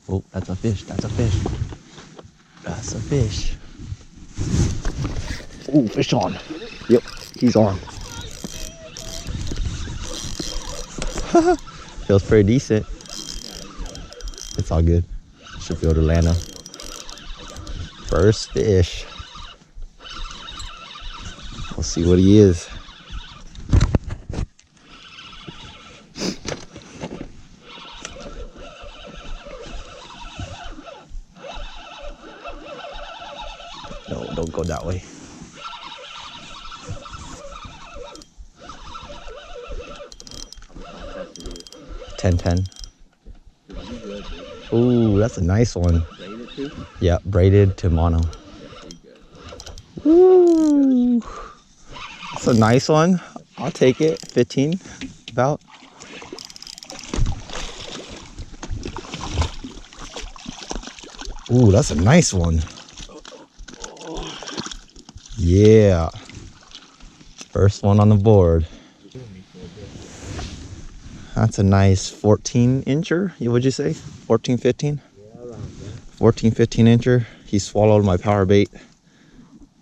Oh, that's a fish. That's a fish. That's a fish. Oh, fish on. Yep, he's on. Feels pretty decent. It's all good. Should be able to land him. First fish. We'll see what he is. No, don't go that way. Ten. Ooh, that's a nice one. Braided too? Yeah, braided to mono. Ooh, that's a nice one. I'll take it. 15, about. Ooh, that's a nice one. Yeah. First one on the board. That's a nice 14 incher, would you say? 14, 15? Yeah, around there. 14, 15 incher. He swallowed my power bait. I'm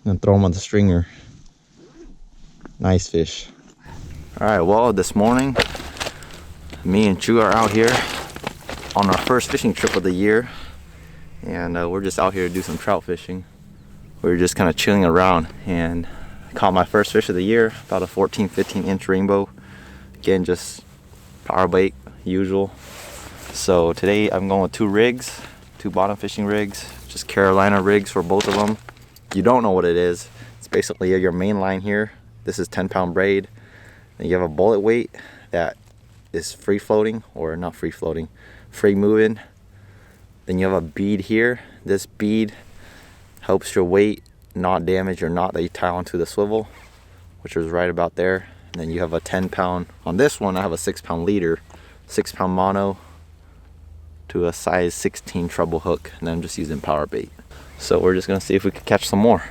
gonna throw him on the stringer. Nice fish. All right, well, this morning, me and Chu are out here on our first fishing trip of the year. And we're just out here to do some trout fishing. We're just kind of chilling around and caught my first fish of the year, about a 14, 15 inch rainbow. Again, just power bait, usual. So today I'm going with two rigs, two bottom fishing rigs, just Carolina rigs for both of them. You don't know what it is. It's basically your main line here. This is 10-pound braid. Then you have a bullet weight that is free floating, or not free floating, free moving. Then you have a bead here. This bead helps your weight not damage your knot that you tie onto the swivel, which is right about there. And then you have a 10-pound. On this one, I have a 6-pound leader, 6-pound mono to a size 16 treble hook, and then I'm just using power bait. So we're just gonna see if we can catch some more.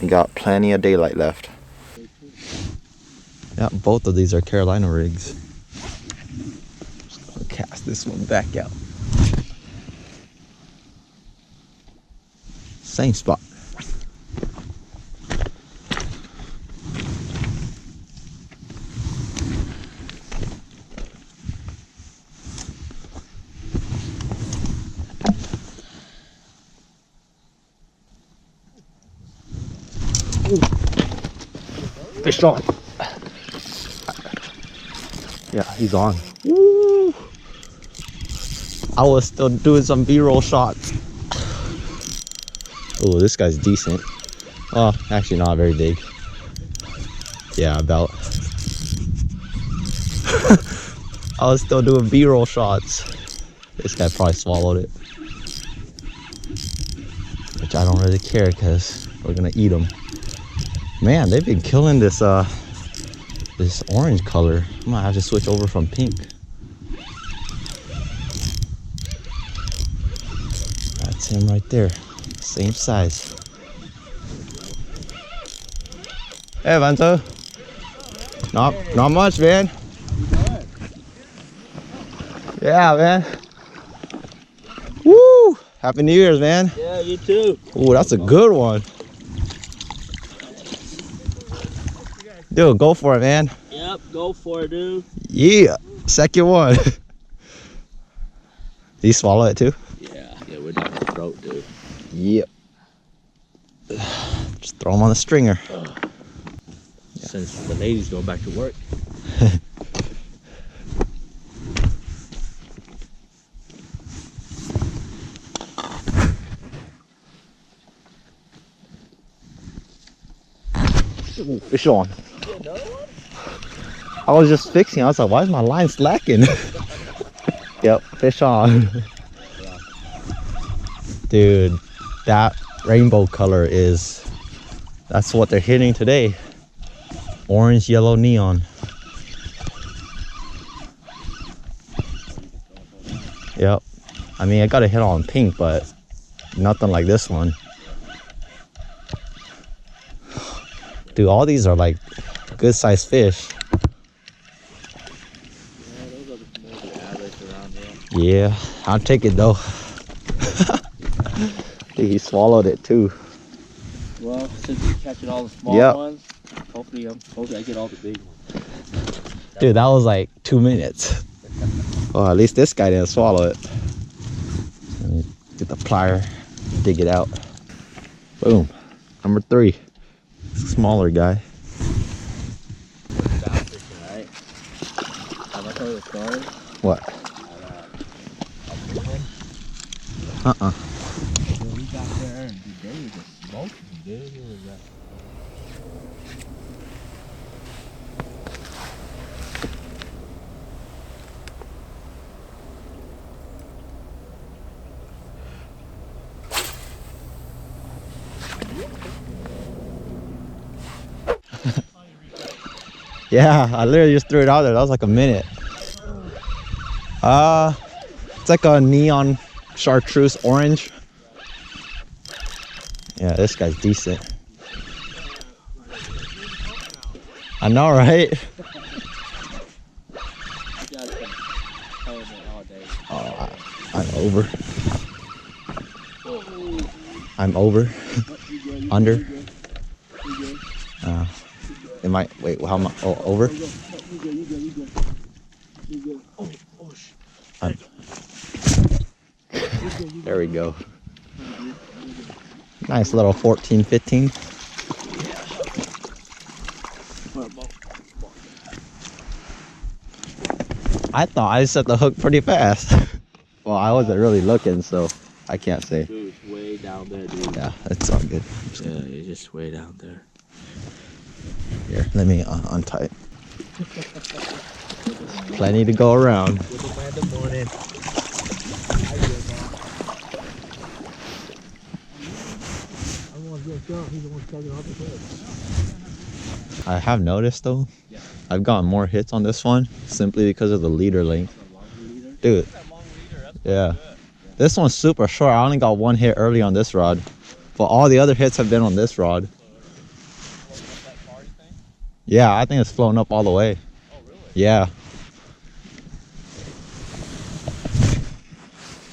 We got plenty of daylight left. Yeah, both of these are Carolina rigs. Just gonna cast this one back out. Same spot. Fish on. Yeah, he's on. Woo! I was still doing some B-roll shots. Oh, this guy's decent. Well, actually not very big. Yeah, about. I was still doing B-roll shots. This guy probably swallowed it. Which I don't really care because we're gonna eat them. Man, they've been killing this this orange color. I might have to switch over from pink. That's him right there. Same size. Hey, Vanto. Not much, man. Yeah, man. Woo! Happy New Year's, man. Yeah, you too. Ooh, that's a good one. Dude, go for it, man. Yep, go for it, dude. Yeah, second one. Did you swallow it too? Yeah, we're down the throat, dude. Yep. Just throw them on the stringer. Since the ladies going back to work. Ooh, fish on. I was just fixing. I was like, why is my line slacking? Yep, fish on. Dude, that rainbow color is, that's what they're hitting today. Orange, yellow, neon. Yep. I mean, I got a hit on pink, but nothing like this one. Dude, all these are like good sized fish. Yeah, those are the average around here. Yeah, I'll take it though. I think he swallowed it too. Well, since you're catching all the small Yep. ones, hopefully I get all the big ones. Dude, that was like 2 minutes. Oh, at least this guy didn't swallow it. Let me get the plier, dig it out. Boom. Number 3. Smaller guy. Trout fishing, right? Have I told you a story? What? Uh-uh. When we got there, and they were just smoking, dude. It was Yeah, I literally just threw it out there. That was like a minute. It's like a neon chartreuse orange. Yeah, this guy's decent. I know, right? Oh, I'm over. I'm over. Under. It might wait. How much? Oh, over. There we go. Nice little 14, 15. I thought I set the hook pretty fast. Well, I wasn't really looking, so I can't say. dude, it's way down there, dude. Yeah, it's all good. Yeah, it's just way down there. Here, let me untie it. Plenty to go around. I have noticed though, I've gotten more hits on this one simply because of the leader length. Dude, yeah. This one's super short. I only got 1 hit early on this rod, but all the other hits have been on this rod. Yeah, I think it's flown up all the way. Oh, really? Yeah.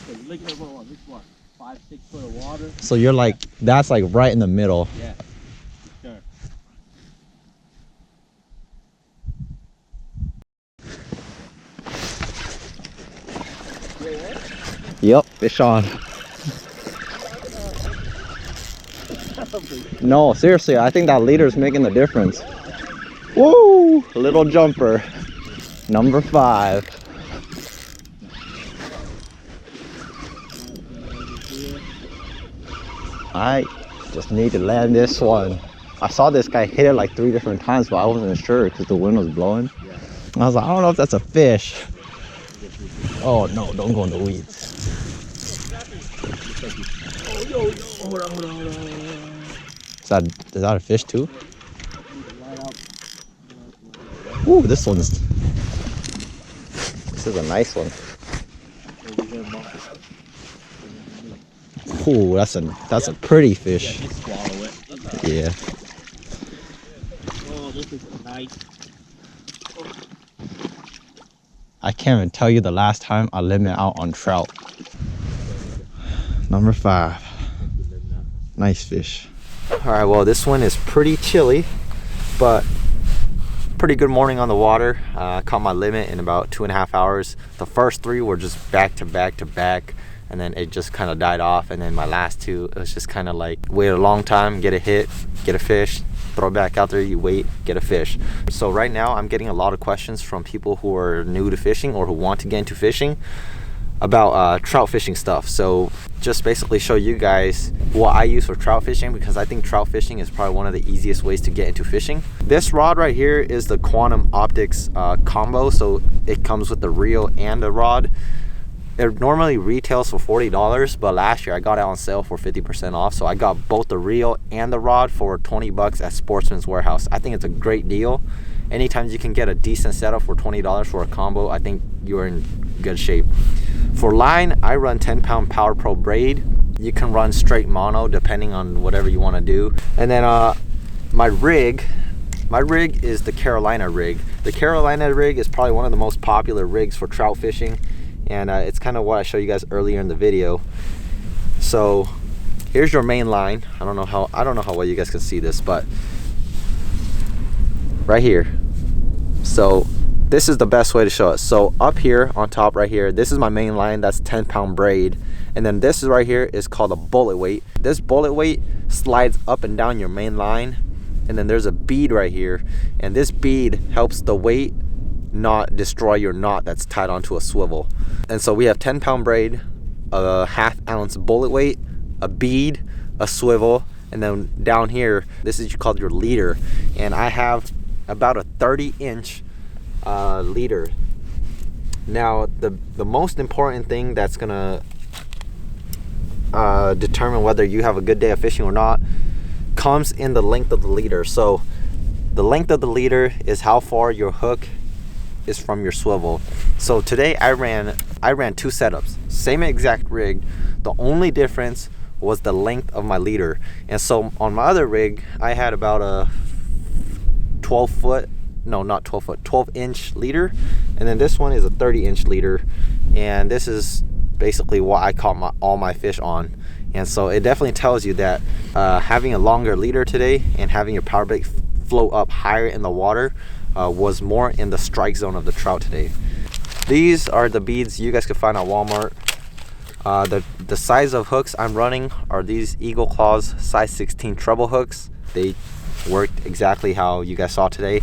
So you're looking at this what, 5, 6 foot of water? So you're like, that's like right in the middle. Yeah. Sure. Yep, fish on. No, seriously, I think that leader's making the difference. Woo! Little jumper. Number 5. I just need to land this one. I saw this guy hit it like 3 different times, but I wasn't sure because the wind was blowing. I was like, I don't know if that's a fish. Oh no, don't go in the weeds. Is that a fish too? Ooh, this is a nice one. Ooh, that's a pretty fish. Yeah. Oh, this is nice. I can't even tell you the last time I limit out on trout. Number 5. Nice fish. All right, well, this one is pretty chilly, but pretty good morning on the water. Caught my limit in about 2.5 hours. The first 3 were just back to back to back, and then it just kind of died off. And then my last 2, it was just kind of like wait a long time, get a hit, get a fish, throw it back out there, you wait, get a fish. So right now I'm getting a lot of questions from people who are new to fishing or who want to get into fishing about trout fishing stuff. So just basically show you guys what I use for trout fishing, because I think trout fishing is probably one of the easiest ways to get into fishing. This rod right here is the Quantum Optics combo, so it comes with the reel and the rod. It normally retails for $40, but last year I got it on sale for 50% off, so I got both the reel and the rod for $20 at Sportsman's Warehouse. I think it's a great deal. Anytime you can get a decent setup for $20 for a combo, I think you're in good shape. For line, I run 10-pound Power Pro braid. You can run straight mono depending on whatever you want to do. And then my rig is the Carolina rig. The Carolina rig is probably one of the most popular rigs for trout fishing and it's kind of what I showed you guys earlier in the video. So here's your main line. I don't know how well you guys can see this, but right here. So this is the best way to show it. So up here on top right here, this is my main line. That's 10-pound braid. And then this is right here is called a bullet weight. This bullet weight slides up and down your main line. And then there's a bead right here. And this bead helps the weight not destroy your knot that's tied onto a swivel. And so we have 10-pound braid, a 1/2 ounce bullet weight, a bead, a swivel, and then down here, this is called your leader. And I have about a 30-inch leader. Now the most important thing that's gonna determine whether you have a good day of fishing or not comes in the length of the leader. So the length of the leader is how far your hook is from your swivel. So today I ran 2 setups, same exact rig. The only difference was the length of my leader. And so on my other rig, I had about a 12-inch leader, and then this one is a 30-inch leader, and this is basically what I caught all my fish on. And so it definitely tells you that having a longer leader today and having your power bait float up higher in the water was more in the strike zone of the trout today. These are the beads you guys can find at Walmart. The size of hooks I'm running are these Eagle Claws size 16 treble hooks. They worked exactly how you guys saw today.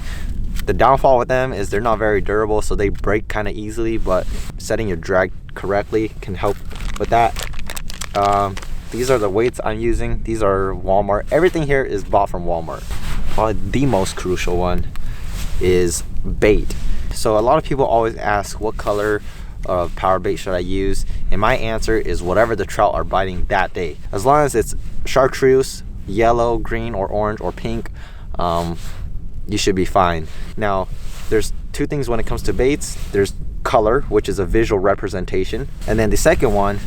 The downfall with them is they're not very durable, so they break kind of easily, but setting your drag correctly can help with that. These are the weights I'm using. These are Walmart. Everything here is bought from Walmart. Probably the most crucial one is bait. So a lot of people always ask what color of power bait should I use, and my answer is whatever the trout are biting that day. As long as it's chartreuse, yellow, green, or orange, or pink, you should be fine. Now there's 2 things when it comes to baits. There's color, which is a visual representation, and then the second one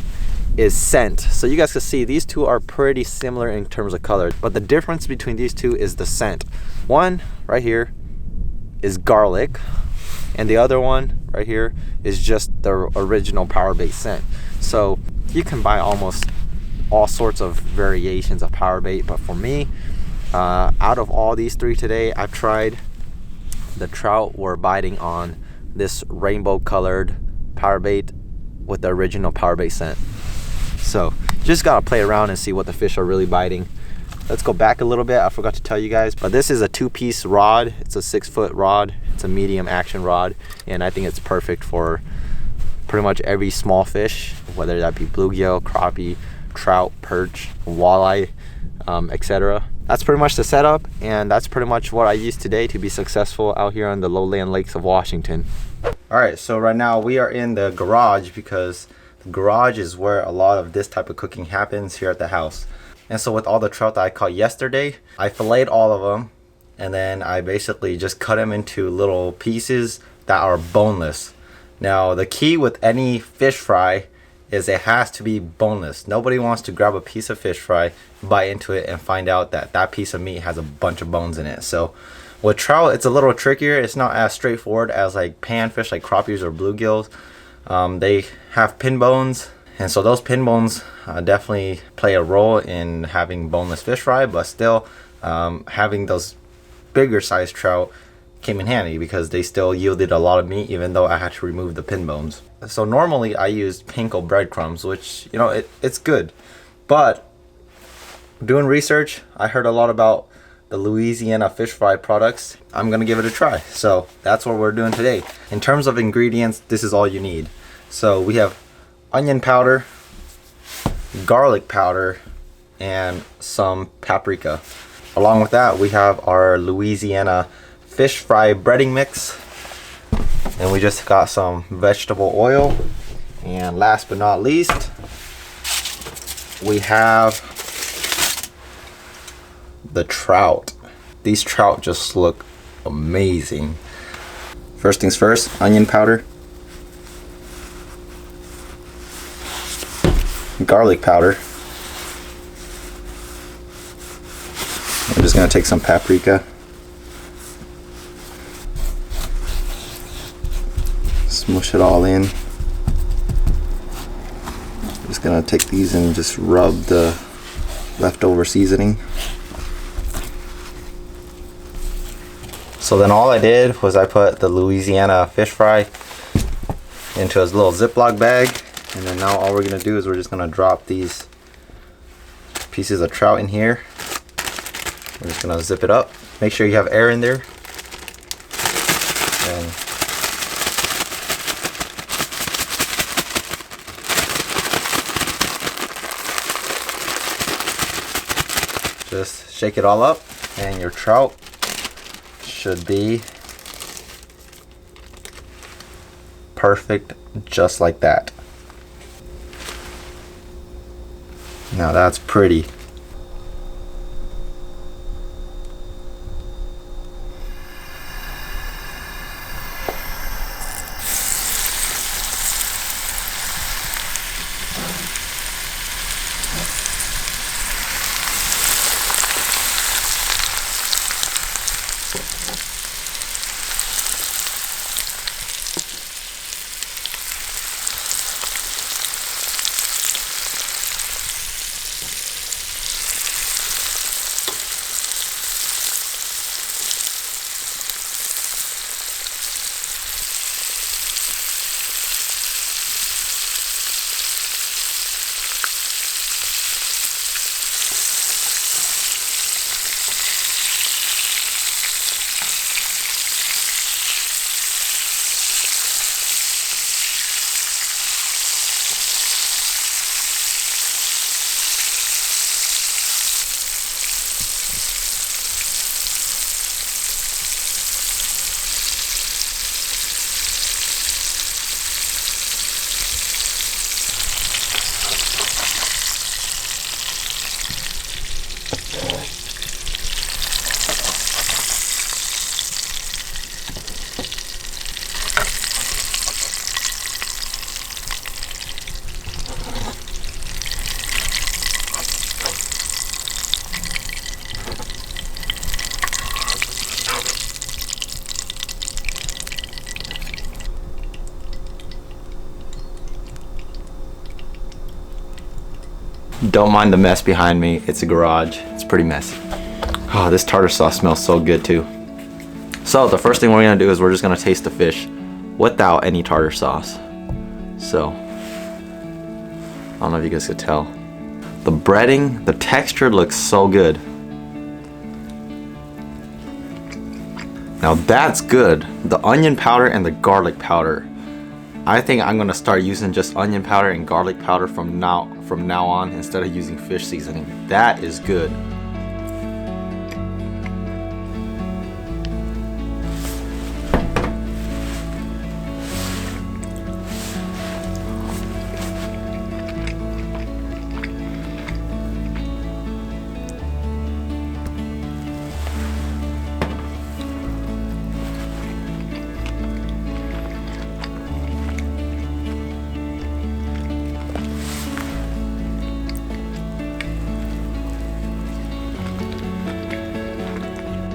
is scent. So you guys can see these 2 are pretty similar in terms of color, but the difference between these 2 is the scent. One right here is garlic, and the other one right here is just the original power bait scent. So you can buy almost all sorts of variations of power bait, but for me, out of all these 3 today, I've tried the trout were biting on this rainbow colored power bait with the original power bait scent. So just gotta play around and see what the fish are really biting. Let's go back a little bit. I forgot to tell you guys, but this is a 2-piece rod. It's a 6-foot rod. It's a medium action rod, and I think it's perfect for pretty much every small fish, whether that be bluegill, crappie, trout, perch, walleye, etc. That's pretty much the setup, and that's pretty much what I used today to be successful out here on the lowland lakes of Washington. All right, so right now we are in the garage because the garage is where a lot of this type of cooking happens here at the house. And so with all the trout that I caught yesterday, I filleted all of them, and then I basically just cut them into little pieces that are boneless. Now the key with any fish fry is it has to be boneless. Nobody wants to grab a piece of fish fry, bite into it, and find out that that piece of meat has a bunch of bones in it. So with trout, it's a little trickier. It's not as straightforward as like panfish like crappies or bluegills. They have pin bones, and so those pin bones definitely play a role in having boneless fish fry, but still having those bigger size trout came in handy because they still yielded a lot of meat even though I had to remove the pin bones. So normally I use panko breadcrumbs, which, you know, it's good, but doing research, I heard a lot about the Louisiana fish fry products. I'm gonna give it a try. So that's what we're doing today. In terms of ingredients, this is all you need. So we have onion powder, garlic powder, and some paprika. Along with that, we have our Louisiana fish fry breading mix, and we just got some vegetable oil, and last but not least, we have the trout. These trout just look amazing. First things first, onion powder, garlic powder. I'm just gonna take some paprika, smush it all in. Just gonna take these and just rub the leftover seasoning. So then all I did was I put the Louisiana fish fry into his little Ziploc bag, and then now all we're gonna do is we're just gonna drop these pieces of trout in here. We're just gonna zip it up. Make sure you have air in there. And just shake it all up, and your trout should be perfect, just like that. Now that's pretty. Don't mind the mess behind me. It's a garage. It's pretty messy. Oh, this tartar sauce smells so good too. So the first thing we're gonna do is we're just gonna taste the fish without any tartar sauce. So, I don't know if you guys could tell. The breading, the texture looks so good. Now that's good. The onion powder and the garlic powder. I think I'm gonna start using just onion powder and garlic powder from now on instead of using fish seasoning. That is good.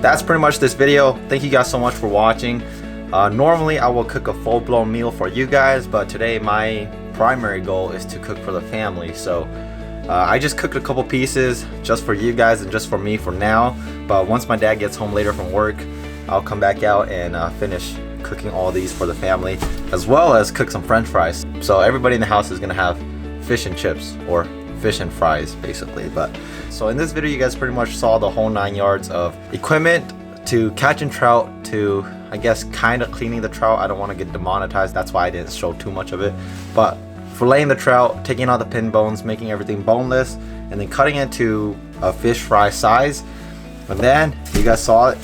That's pretty much this video. Thank you guys so much for watching. Normally I will cook a full-blown meal for you guys, but today my primary goal is to cook for the family. So I just cooked a couple pieces just for you guys and just for me for now, but once my dad gets home later from work, I'll come back out and finish cooking all these for the family, as well as cook some french fries. So everybody in the house is gonna have fish and chips, or fish and fries basically. But so in this video you guys pretty much saw the whole 9 yards of equipment to catching trout, to I guess kind of cleaning the trout. I don't want to get demonetized, that's why I didn't show too much of it. But filleting the trout, taking out the pin bones, making everything boneless, and then cutting it to a fish fry size. And then you guys saw it,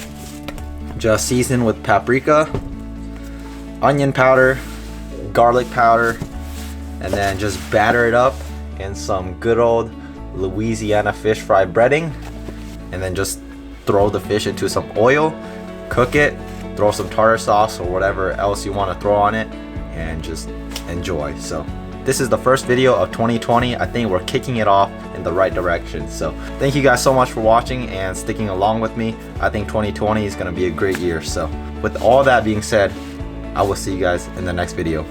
just seasoned with paprika, onion powder, garlic powder, and then just batter it up in some good old Louisiana fish fry breading, and then just throw the fish into some oil, cook it, throw some tartar sauce or whatever else you want to throw on it, and just enjoy. So this is the first video of 2020. I think we're kicking it off in the right direction. So thank you guys so much for watching and sticking along with me. I think 2020 is going to be a great year. So with all that being said, I will see you guys in the next video.